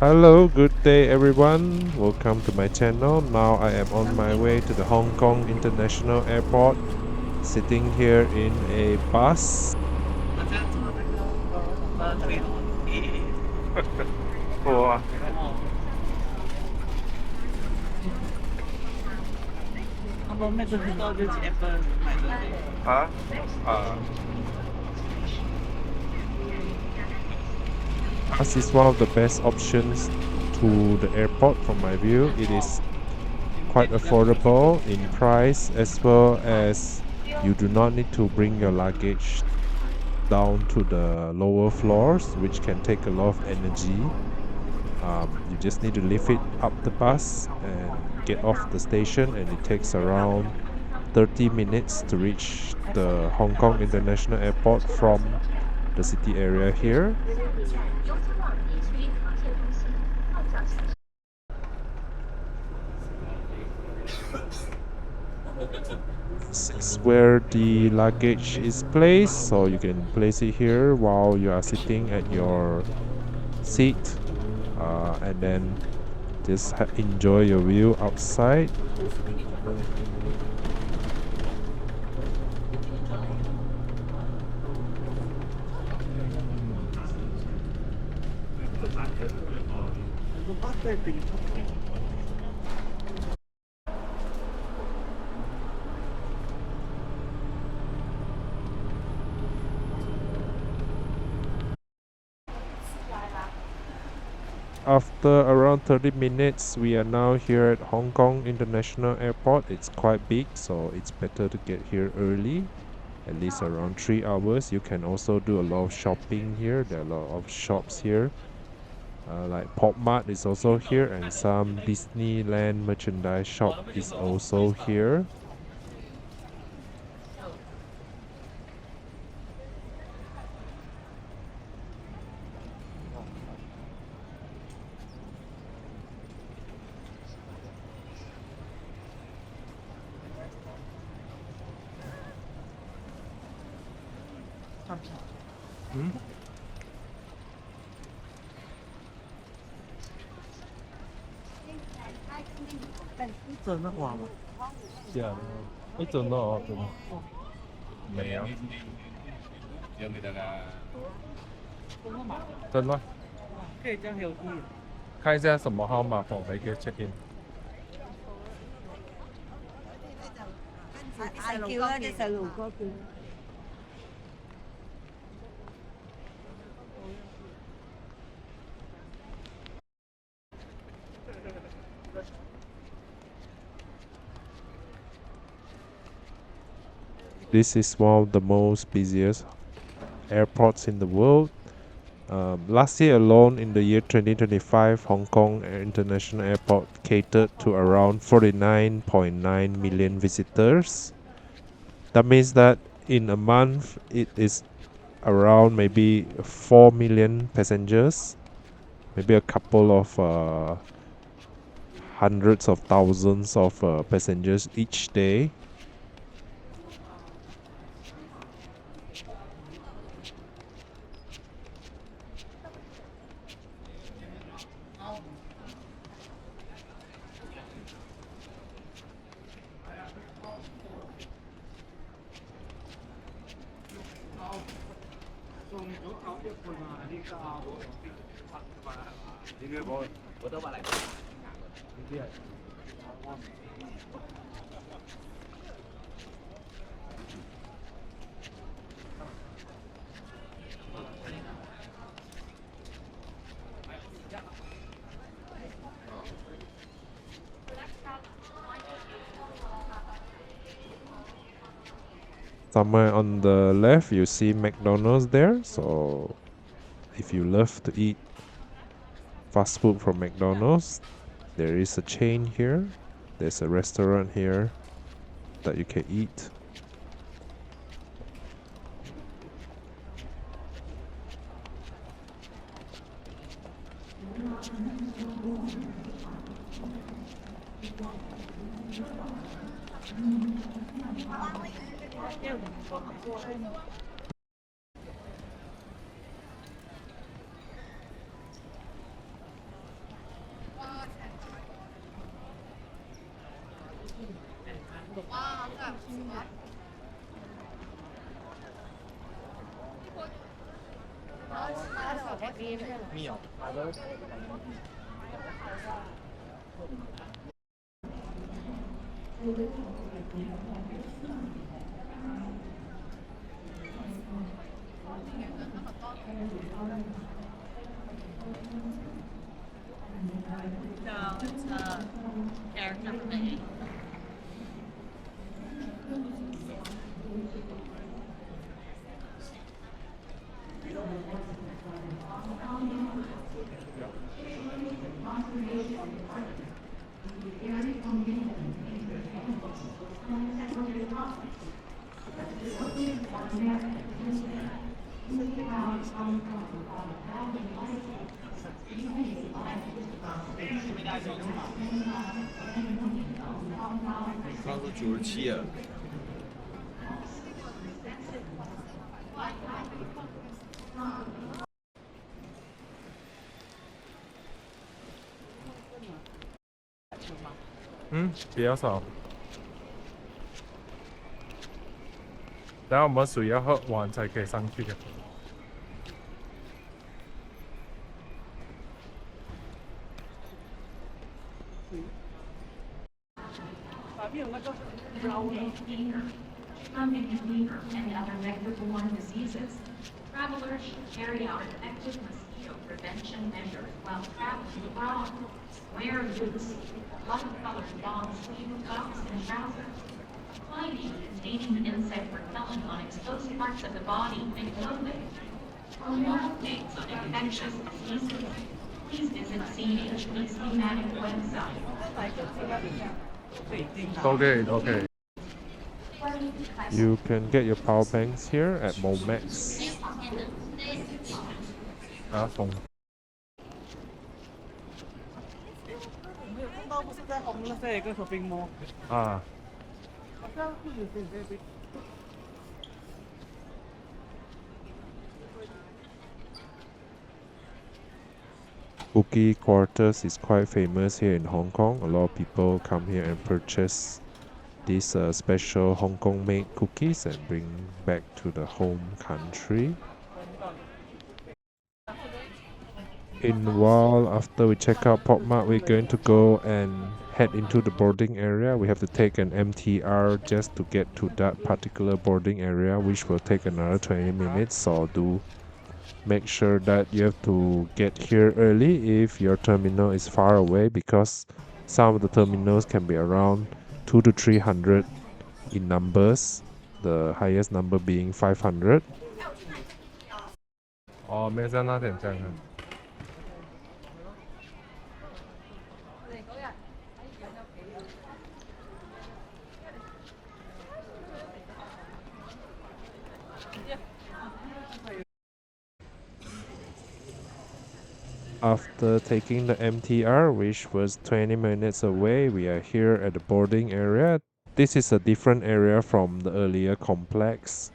Hello, good day everyone. Welcome to my channel. Now I am on my way to the Hong Kong International Airport, sitting here in a bus. 我啊啊 Bus is one of the best options to the airport from my view. It is quite affordable in price as well as you do not need to bring your luggage down to the lower floors, which can take a lot of energy. You just need to lift it up the bus and get off the station, and it takes around 30 minutes to reach the Hong Kong International Airport from the city area here. This is where the luggage is placed, so you can place it here while you are sitting at your seat, and then just enjoy your view outside. After around 30 minutes, we are now here at Hong Kong International Airport. It's quite big, so it's better to get here early, at least around 3 hours. You can also do a lot of shopping here. There are a lot of shops here. Like Pop Mart is also here, and some Disneyland merchandise shop is also here. Hmm? 真的花吗？是啊，真的哦，真的。没有，有你的啦。真的？可以这样有意。看一下什么号码否可以 check in。嗌叫啦，啲細路哥叫。This is one of the most busiest airports in the world. Last year alone, in the year 2025, Hong Kong International Airport catered to around 49.9 million visitors. That means that in a month, it is around maybe 4 million passengers, maybe a couple of hundreds of thousands of passengers each day. Somewhere on the left, you see McDonald's there. So if you love to eat fast food from McDonald's, there is a chain here. There's a restaurant here that you can eat. No, it's a character play.刚说97啊。比较少。然后我们水要喝完才可以上去的。and other vector-borne diseases. Travelers should carry out effective mosquito prevention measures while traveling abroad. Wear boots, light-colored long-sleeve tops and trousers. Clothing containing insect repellent on exposed parts of the body and clothing. For more updates on infectious diseases, please visit CHP's thematic website. Okay. You can get your power banks here at Momax. 拿风。我们有看到不是在红乐这一个 shopping mall，啊。好像是有点这边。Cookie Quarters is quite famous here in Hong Kong. A lot of people come here and purchase these special Hong Kong made cookies and bring back to the home country. In a while after we check out Pop Mart, we're going to go and head into the boarding area. We have to take an MTR just to get to that particular boarding area, which will take another 20 minutes. So do make sure that you have to get here early if your terminal is far away, because some of the terminals can be around 200 to 300 in numbers, the highest number being 500. 哦，没在那点这样。After taking the MTR, which was 20 minutes away, we are here at the boarding area. This is a different area from the earlier complex,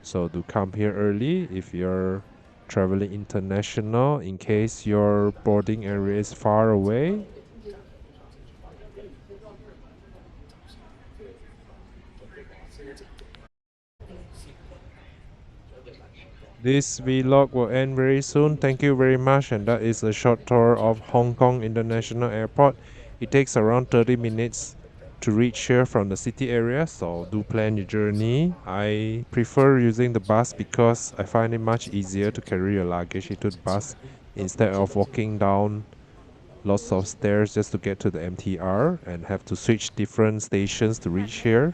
so do come here early if you're traveling international, in case your boarding area is far away. This vlog will end very soon. Thank you very much, and that is a short tour of Hong Kong International Airport. It takes around 30 minutes to reach here from the city area, so do plan your journey. I prefer using the bus because I find it much easier to carry your luggage into the bus instead of walking down lots of stairs just to get to the MTR and have to switch different stations to reach here.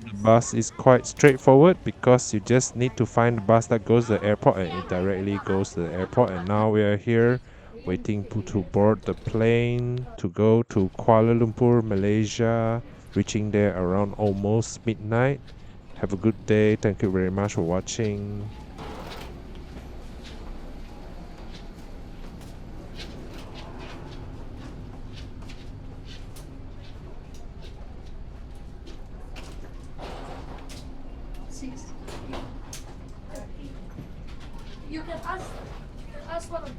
The bus is quite straightforward because you just need to find the bus that goes to the airport and it directly goes to the airport. And now we are here waiting to board the plane to go to Kuala Lumpur, Malaysia, reaching there around almost midnight. Have a good day. Thank you very much for watching. You can ask one of the